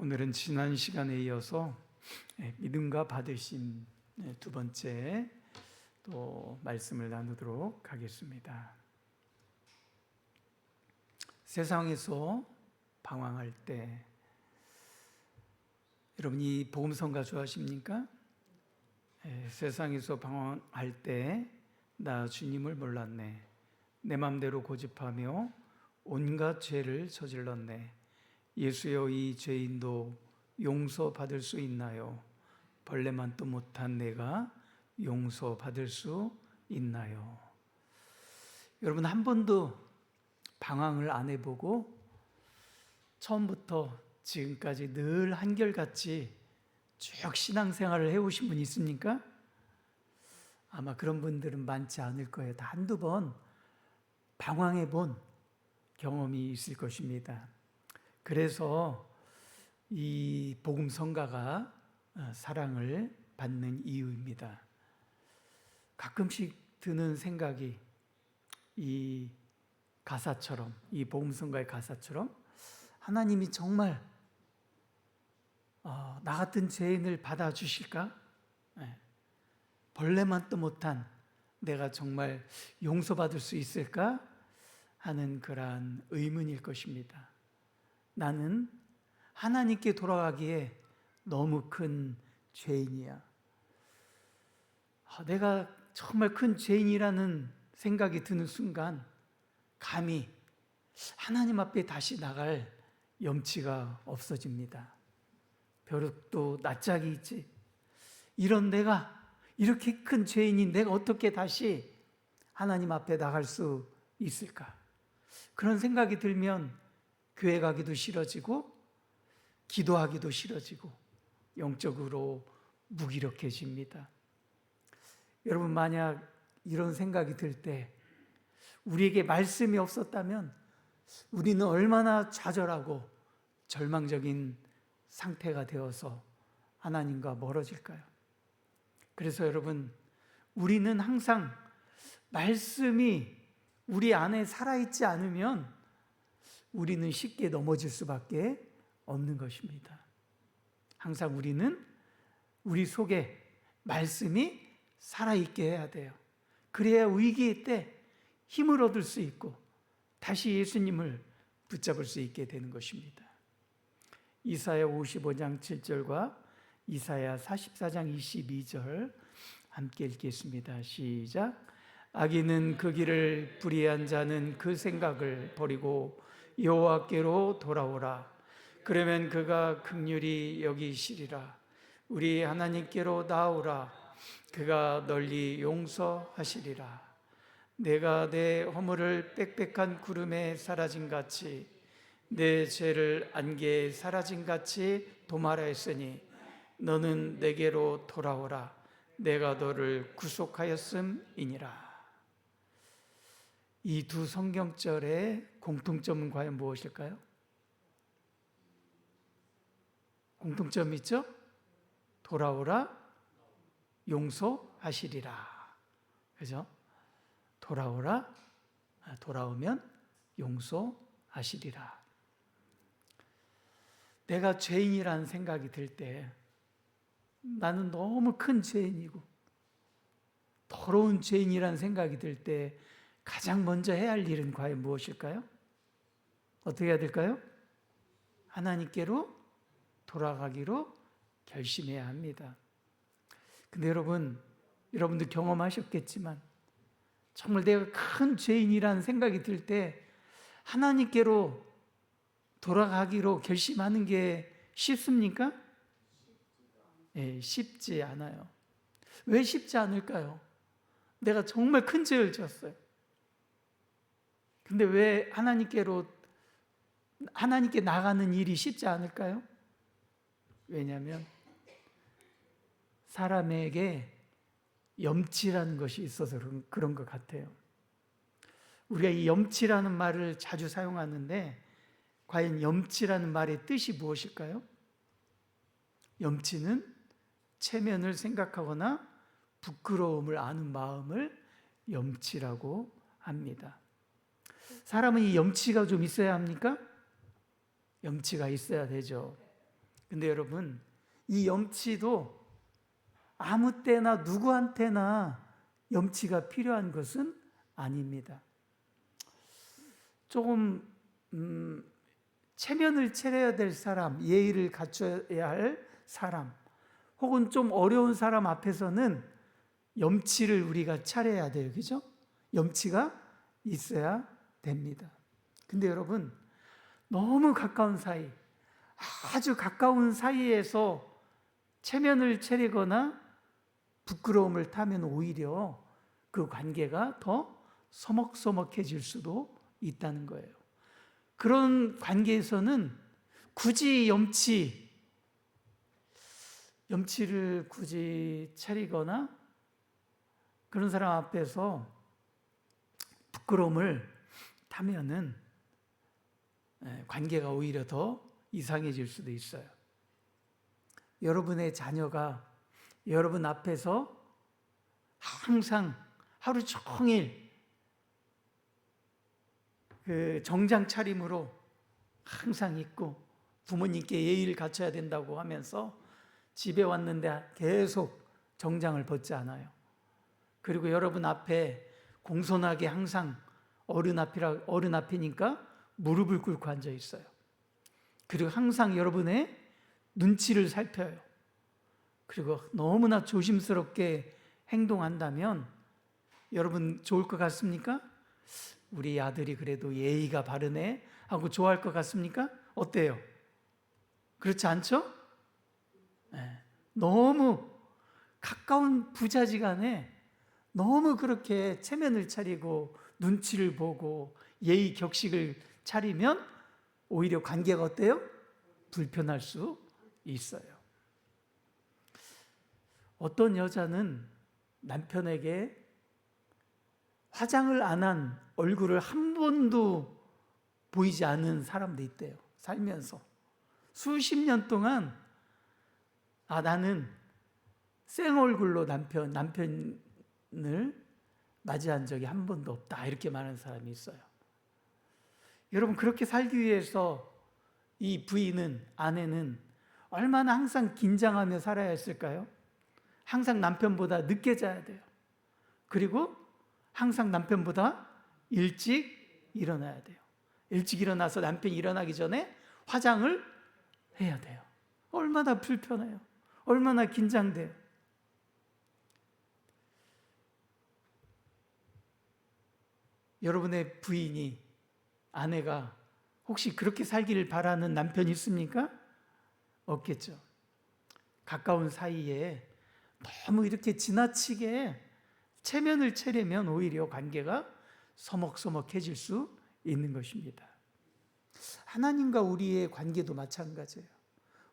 오늘은 지난 시간에 이어서 믿음과 받으심 두 번째 또 말씀을 나누도록 하겠습니다. 세상에서 방황할 때 여러분 이 복음성가 좋아하십니까? 세상에서 방황할 때 나 주님을 몰랐네. 내 맘대로 고집하며 온갖 죄를 저질렀네. 예수여 이 죄인도 용서받을 수 있나요? 벌레만도 못한 내가 용서받을 수 있나요? 여러분 한 번도 방황을 안 해보고 처음부터 지금까지 늘 한결같이 쭉 신앙생활을 해오신 분 있습니까? 아마 그런 분들은 많지 않을 거예요. 다 한두 번 방황해 본 경험이 있을 것입니다. 그래서 이 복음성가가 사랑을 받는 이유입니다. 가끔씩 드는 생각이 이 가사처럼, 이 복음성가의 가사처럼 하나님이 정말 나 같은 죄인을 받아주실까? 벌레만도 못한 내가 정말 용서받을 수 있을까? 하는 그러한 의문일 것입니다. 나는 하나님께 돌아가기에 너무 큰 죄인이야. 내가 정말 큰 죄인이라는 생각이 드는 순간 감히 하나님 앞에 다시 나갈 염치가 없어집니다. 벼룩도 낯짝이 있지. 이런 내가 이렇게 큰 죄인인 내가 어떻게 다시 하나님 앞에 나갈 수 있을까? 그런 생각이 들면 교회 가기도 싫어지고 기도하기도 싫어지고 영적으로 무기력해집니다. 여러분 만약 이런 생각이 들 때 우리에게 말씀이 없었다면 우리는 얼마나 좌절하고 절망적인 상태가 되어서 하나님과 멀어질까요? 그래서 여러분 우리는 항상 말씀이 우리 안에 살아있지 않으면 우리는 쉽게 넘어질 수밖에 없는 것입니다. 항상 우리는 우리 속에 말씀이 살아있게 해야 돼요. 그래야 위기 때 힘을 얻을 수 있고 다시 예수님을 붙잡을 수 있게 되는 것입니다. 이사야 55장 7절과 이사야 44장 22절 함께 읽겠습니다. 시작. 악인은 그 길을 불의한 자는 그 생각을 버리고 여호와께로 돌아오라. 그러면 그가 긍휼히 여기시리라. 우리 하나님께로 나오라. 그가 널리 용서하시리라. 내가 내 허물을 빽빽한 구름에 사라진 같이 내 죄를 안개에 사라진 같이 도말하였으니 너는 내게로 돌아오라. 내가 너를 구속하였음이니라. 이 두 성경절의 공통점은 과연 무엇일까요? 공통점이 있죠? 돌아오라, 용서하시리라. 그죠? 돌아오라, 돌아오면 용서하시리라. 내가 죄인이라는 생각이 들 때 나는 너무 큰 죄인이고 더러운 죄인이라는 생각이 들 때 가장 먼저 해야 할 일은 과연 무엇일까요? 어떻게 해야 될까요? 하나님께로 돌아가기로 결심해야 합니다. 근데 여러분들 경험하셨겠지만 정말 내가 큰 죄인이라는 생각이 들 때 하나님께로 돌아가기로 결심하는 게 쉽습니까? 네, 쉽지 않아요. 왜 쉽지 않을까요? 내가 정말 큰 죄를 지었어요. 근데 왜 하나님께 나가는 일이 쉽지 않을까요? 왜냐하면 사람에게 염치라는 것이 있어서 그런 것 같아요. 우리가 이 염치라는 말을 자주 사용하는데 과연 염치라는 말의 뜻이 무엇일까요? 염치는 체면을 생각하거나 부끄러움을 아는 마음을 염치라고 합니다. 사람은 이 염치가 좀 있어야 합니까? 염치가 있어야 되죠. 근데 여러분, 이 염치도 아무 때나 누구한테나 염치가 필요한 것은 아닙니다. 조금 체면을 차려야 될 사람, 예의를 갖춰야 할 사람, 혹은 좀 어려운 사람 앞에서는 염치를 우리가 차려야 돼요. 그죠? 염치가 있어야 됩니다. 근데 여러분, 너무 가까운 사이, 아주 가까운 사이에서 체면을 차리거나 부끄러움을 타면 오히려 그 관계가 더 서먹서먹해질 수도 있다는 거예요. 그런 관계에서는 굳이 염치를 굳이 차리거나 그런 사람 앞에서 부끄러움을 타면은 관계가 오히려 더 이상해질 수도 있어요. 여러분의 자녀가 여러분 앞에서 항상 하루 종일 그 정장 차림으로 항상 있고 부모님께 예의를 갖춰야 된다고 하면서 집에 왔는데 계속 정장을 벗지 않아요. 그리고 여러분 앞에 공손하게 항상 어른 앞이니까 무릎을 꿇고 앉아 있어요. 그리고 항상 여러분의 눈치를 살펴요. 그리고 너무나 조심스럽게 행동한다면 여러분 좋을 것 같습니까? 우리 아들이 그래도 예의가 바르네 하고 좋아할 것 같습니까? 어때요? 그렇지 않죠? 네. 너무 가까운 부자지간에 너무 그렇게 체면을 차리고 눈치를 보고 예의 격식을 차리면 오히려 관계가 어때요? 불편할 수 있어요. 어떤 여자는 남편에게 화장을 안 한 얼굴을 한 번도 보이지 않은 사람도 있대요. 살면서 수십 년 동안 나는 생얼굴로 남편을 맞이한 적이 한 번도 없다, 이렇게 말하는 사람이 있어요. 여러분, 그렇게 살기 위해서 이 부인은, 아내는 얼마나 항상 긴장하며 살아야 했을까요? 항상 남편보다 늦게 자야 돼요. 그리고 항상 남편보다 일찍 일어나야 돼요. 일찍 일어나서 남편이 일어나기 전에 화장을 해야 돼요. 얼마나 불편해요. 얼마나 긴장돼요. 여러분의 부인이, 아내가 혹시 그렇게 살기를 바라는 남편이 있습니까? 없겠죠. 가까운 사이에 너무 이렇게 지나치게 체면을 차리면 오히려 관계가 서먹서먹해질 수 있는 것입니다. 하나님과 우리의 관계도 마찬가지예요.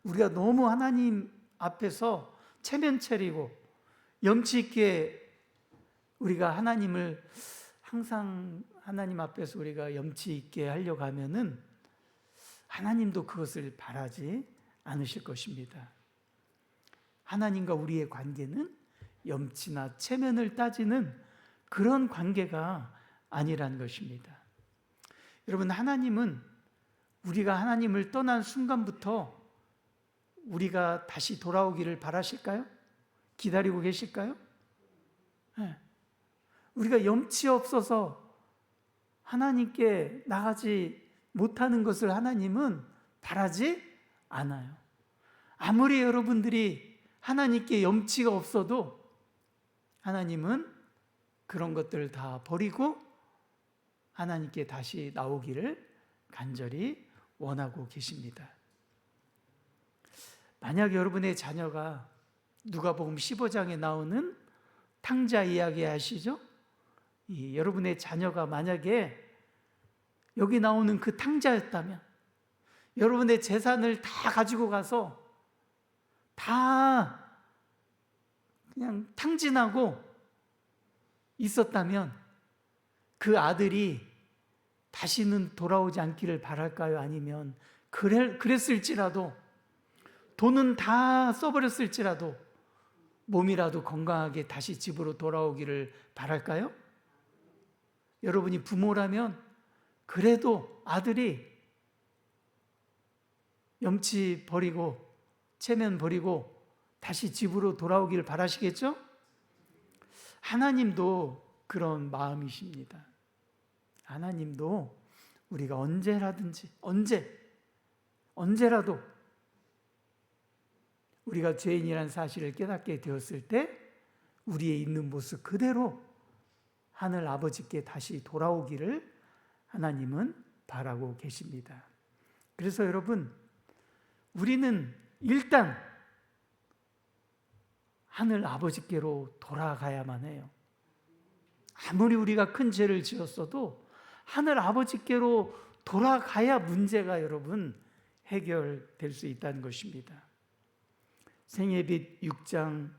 우리가 너무 하나님 앞에서 체면 차리고 염치 있게 우리가 하나님을 항상 하나님 앞에서 우리가 염치 있게 하려고 하면은 하나님도 그것을 바라지 않으실 것입니다. 하나님과 우리의 관계는 염치나 체면을 따지는 그런 관계가 아니라는 것입니다. 여러분, 하나님은 우리가 하나님을 떠난 순간부터 우리가 다시 돌아오기를 바라실까요? 기다리고 계실까요? 네. 우리가 염치 없어서 하나님께 나가지 못하는 것을 하나님은 바라지 않아요. 아무리 여러분들이 하나님께 염치가 없어도 하나님은 그런 것들을 다 버리고 하나님께 다시 나오기를 간절히 원하고 계십니다. 만약 여러분의 자녀가 누가복음 15장에 나오는 탕자 이야기 아시죠? 여러분의 자녀가 만약에 여기 나오는 그 탕자였다면 여러분의 재산을 다 가지고 가서 다 그냥 탕진하고 있었다면 그 아들이 다시는 돌아오지 않기를 바랄까요? 아니면 그랬을지라도 돈은 다 써버렸을지라도 몸이라도 건강하게 다시 집으로 돌아오기를 바랄까요? 여러분이 부모라면 그래도 아들이 염치 버리고 체면 버리고 다시 집으로 돌아오기를 바라시겠죠? 하나님도 그런 마음이십니다. 하나님도 우리가 언제라도 우리가 죄인이라는 사실을 깨닫게 되었을 때 우리의 있는 모습 그대로 하늘 아버지께 다시 돌아오기를 하나님은 바라고 계십니다. 그래서 여러분, 우리는 일단 하늘 아버지께로 돌아가야만 해요. 아무리 우리가 큰 죄를 지었어도 하늘 아버지께로 돌아가야 문제가 여러분 해결될 수 있다는 것입니다. 생애빛 6장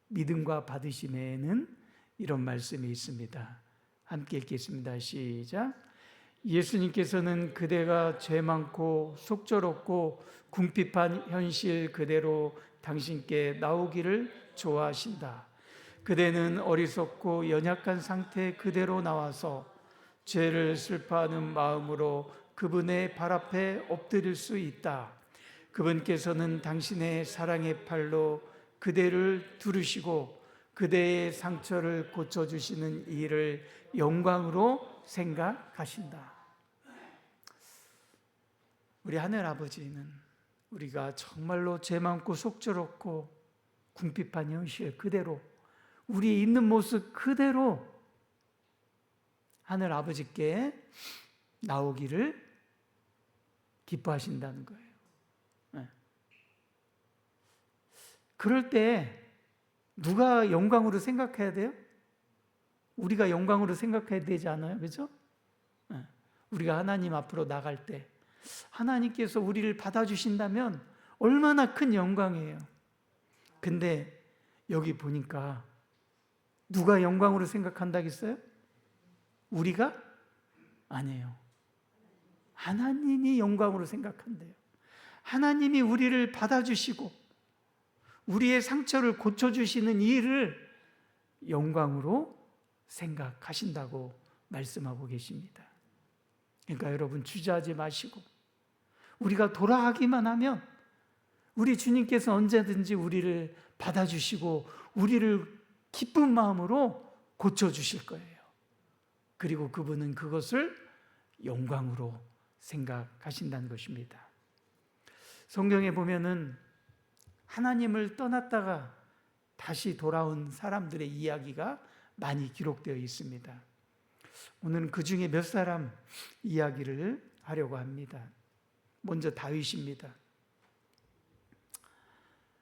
믿음과 받으심에는 이런 말씀이 있습니다. 함께 읽겠습니다. 시작. 예수님께서는 그대가 죄 많고 속절없고 궁핍한 현실 그대로 당신께 나오기를 좋아하신다. 그대는 어리석고 연약한 상태 그대로 나와서 죄를 슬퍼하는 마음으로 그분의 발 앞에 엎드릴 수 있다. 그분께서는 당신의 사랑의 팔로 그대를 두르시고 그대의 상처를 고쳐주시는 일을 영광으로 생각하신다. 우리 하늘 아버지는 우리가 정말로 죄 많고 속절없고 궁핍한 현실 그대로 우리 있는 모습 그대로 하늘 아버지께 나오기를 기뻐하신다는 거예요. 그럴 때 누가 영광으로 생각해야 돼요? 우리가 영광으로 생각해야 되지 않아요? 그렇죠? 우리가 하나님 앞으로 나갈 때 하나님께서 우리를 받아주신다면 얼마나 큰 영광이에요. 근데 여기 보니까 누가 영광으로 생각한다겠어요? 우리가? 아니에요. 하나님이 영광으로 생각한대요. 하나님이 우리를 받아주시고 우리의 상처를 고쳐주시는 일을 영광으로 생각하신다고 말씀하고 계십니다. 그러니까 여러분 주저하지 마시고 우리가 돌아가기만 하면 우리 주님께서 언제든지 우리를 받아주시고 우리를 기쁜 마음으로 고쳐주실 거예요. 그리고 그분은 그것을 영광으로 생각하신다는 것입니다. 성경에 보면은 하나님을 떠났다가 다시 돌아온 사람들의 이야기가 많이 기록되어 있습니다. 오늘은 그 중에 몇 사람 이야기를 하려고 합니다. 먼저 다윗입니다.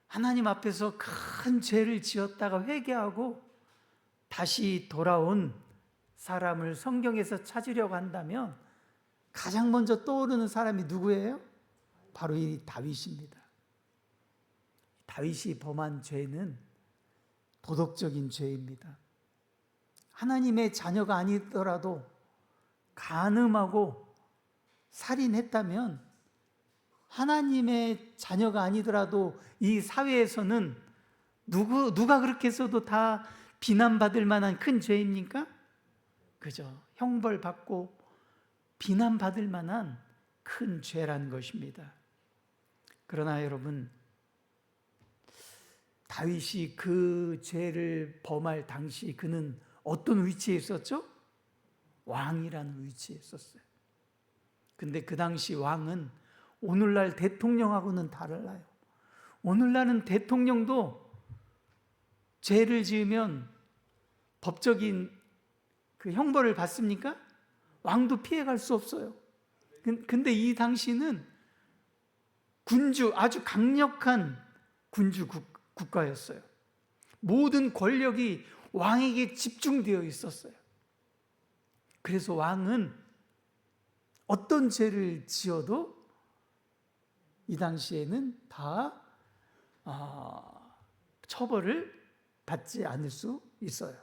하나님 앞에서 큰 죄를 지었다가 회개하고 다시 돌아온 사람을 성경에서 찾으려고 한다면 가장 먼저 떠오르는 사람이 누구예요? 바로 이 다윗입니다. 다윗이 범한 죄는 도덕적인 죄입니다. 하나님의 자녀가 아니더라도 간음하고 살인했다면 하나님의 자녀가 아니더라도 이 사회에서는 누가 그렇게 해서도 다 비난받을 만한 큰 죄입니까? 그죠? 형벌받고 비난받을 만한 큰 죄라는 것입니다. 그러나 여러분, 다윗이 그 죄를 범할 당시 그는 어떤 위치에 있었죠? 왕이라는 위치에 있었어요. 근데 그 당시 왕은 오늘날 대통령하고는 달라요. 오늘날은 대통령도 죄를 지으면 법적인 그 형벌을 받습니까? 왕도 피해갈 수 없어요. 근데 이 당시는 아주 강력한 군주 국가였어요. 모든 권력이 왕에게 집중되어 있었어요. 그래서 왕은 어떤 죄를 지어도 이 당시에는 다 처벌을 받지 않을 수 있어요.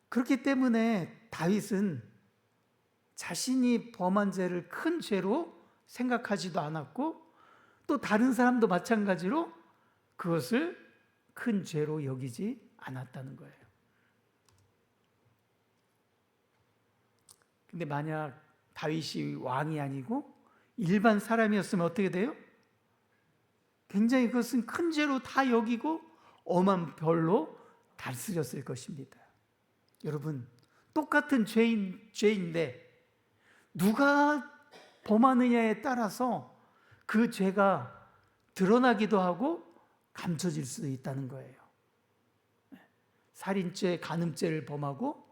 그렇기 때문에 다윗은 자신이 범한 죄를 큰 죄로 생각하지도 않았고 또 다른 사람도 마찬가지로 그것을 큰 죄로 여기지 않았다는 거예요. 근데 만약 다윗이 왕이 아니고 일반 사람이었으면 어떻게 돼요? 굉장히 그것은 큰 죄로 다 여기고 엄한 벌로 다스렸을 것입니다. 여러분, 똑같은 죄인데 누가 범하느냐에 따라서 그 죄가 드러나기도 하고 감춰질 수도 있다는 거예요. 살인죄, 간음죄를 범하고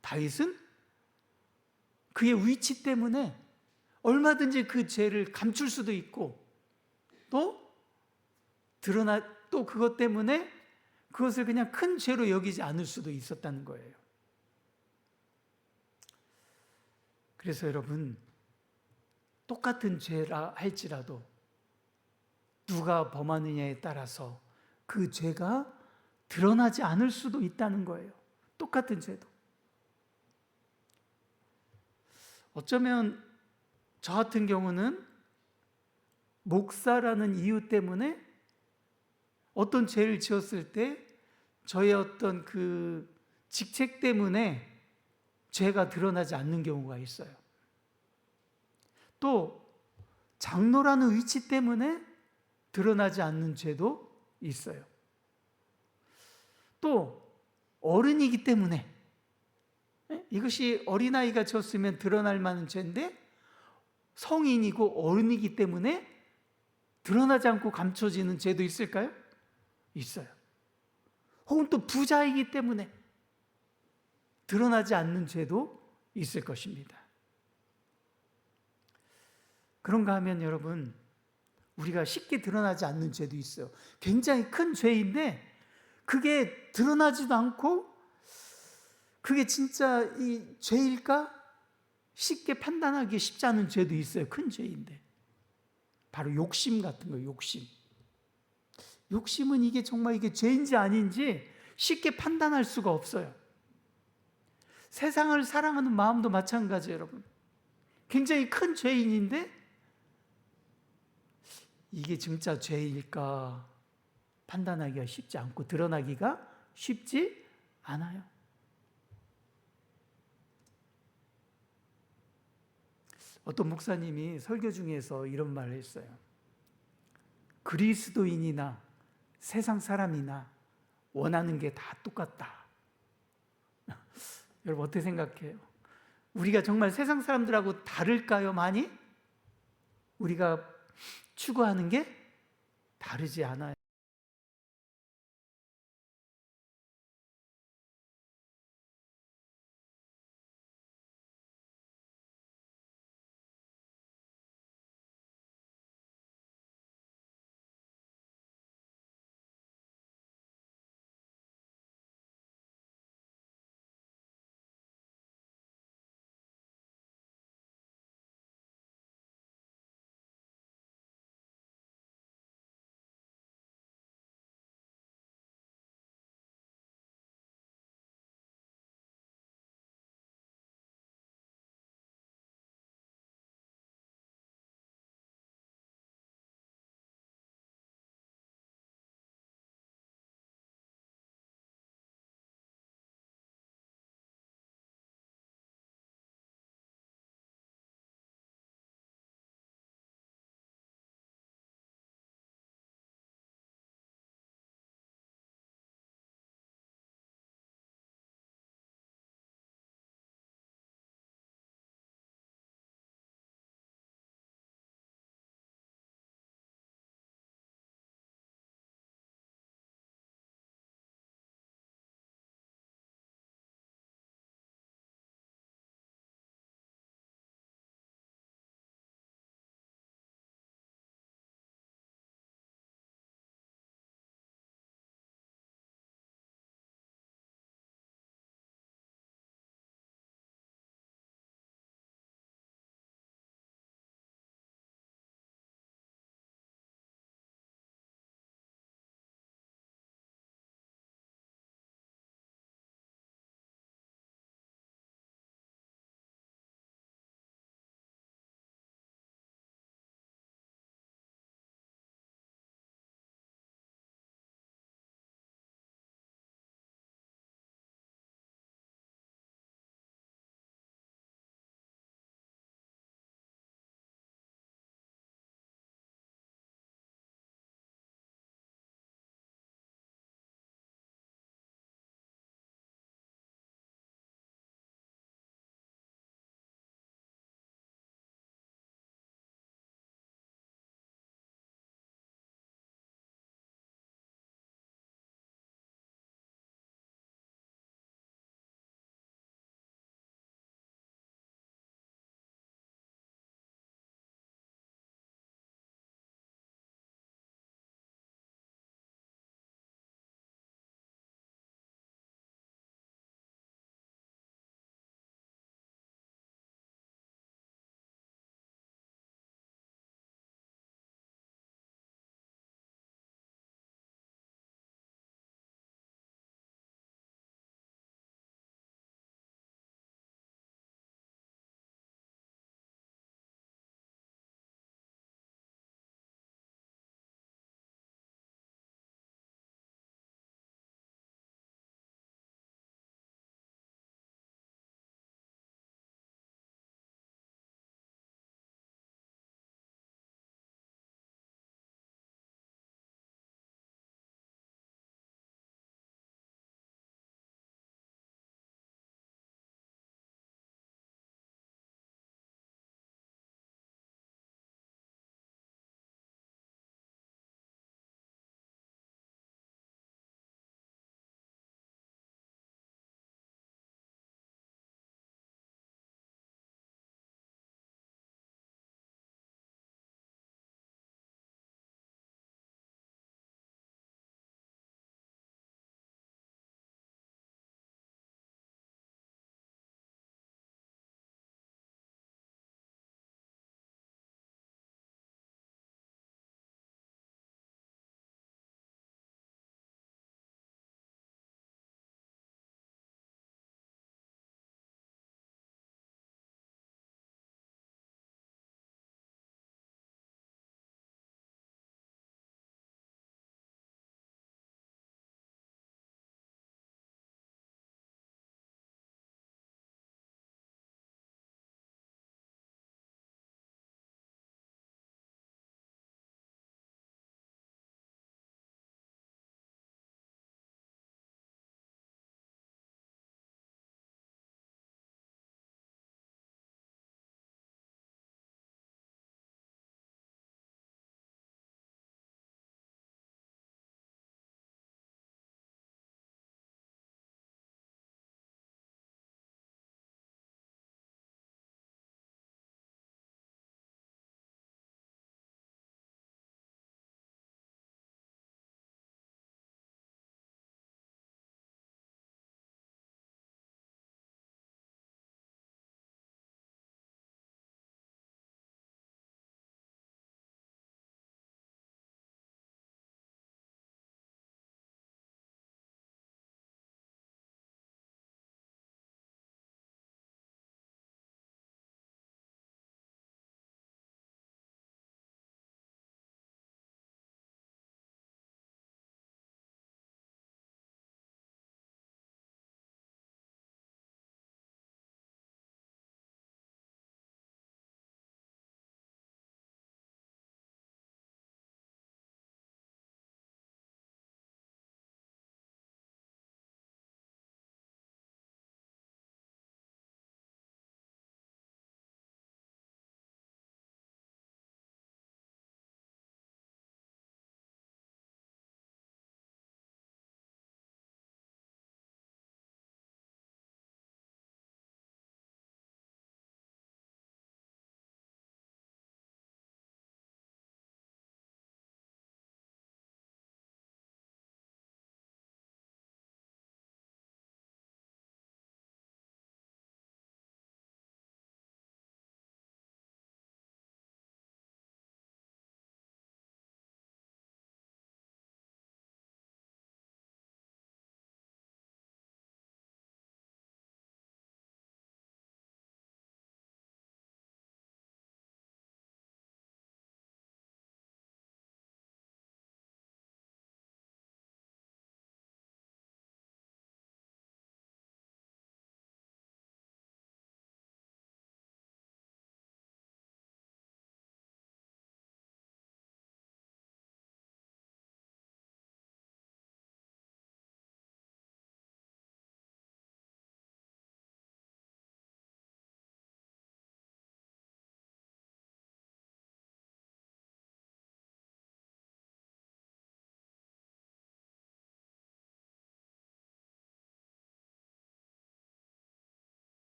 다윗은 그의 위치 때문에 얼마든지 그 죄를 감출 수도 있고 또 그것 때문에 그것을 그냥 큰 죄로 여기지 않을 수도 있었다는 거예요. 그래서 여러분, 똑같은 죄라 할지라도 누가 범하느냐에 따라서 그 죄가 드러나지 않을 수도 있다는 거예요. 똑같은 죄도. 어쩌면 저 같은 경우는 목사라는 이유 때문에 어떤 죄를 지었을 때 저의 어떤 그 직책 때문에 죄가 드러나지 않는 경우가 있어요. 또 장로라는 위치 때문에 드러나지 않는 죄도 있어요. 또 어른이기 때문에, 이것이 어린아이가 지었으면 드러날 만한 죄인데 성인이고 어른이기 때문에 드러나지 않고 감춰지는 죄도 있을까요? 있어요. 혹은 또 부자이기 때문에 드러나지 않는 죄도 있을 것입니다. 그런가 하면 여러분, 우리가 쉽게 드러나지 않는 죄도 있어요. 굉장히 큰 죄인데 그게 드러나지도 않고 그게 진짜 이 죄일까? 쉽게 판단하기 쉽지 않은 죄도 있어요. 큰 죄인데. 바로 욕심 같은 거예요. 욕심. 욕심은 이게 정말 이게 죄인지 아닌지 쉽게 판단할 수가 없어요. 세상을 사랑하는 마음도 마찬가지예요, 여러분. 굉장히 큰 죄인인데 이게 진짜 죄일까 판단하기가 쉽지 않고 드러나기가 쉽지 않아요. 어떤 목사님이 설교 중에서 이런 말을 했어요. 그리스도인이나 세상 사람이나 원하는 게 다 똑같다. 여러분 어떻게 생각해요? 우리가 정말 세상 사람들하고 다를까요? 많이? 우리가 추구하는 게 다르지 않아요.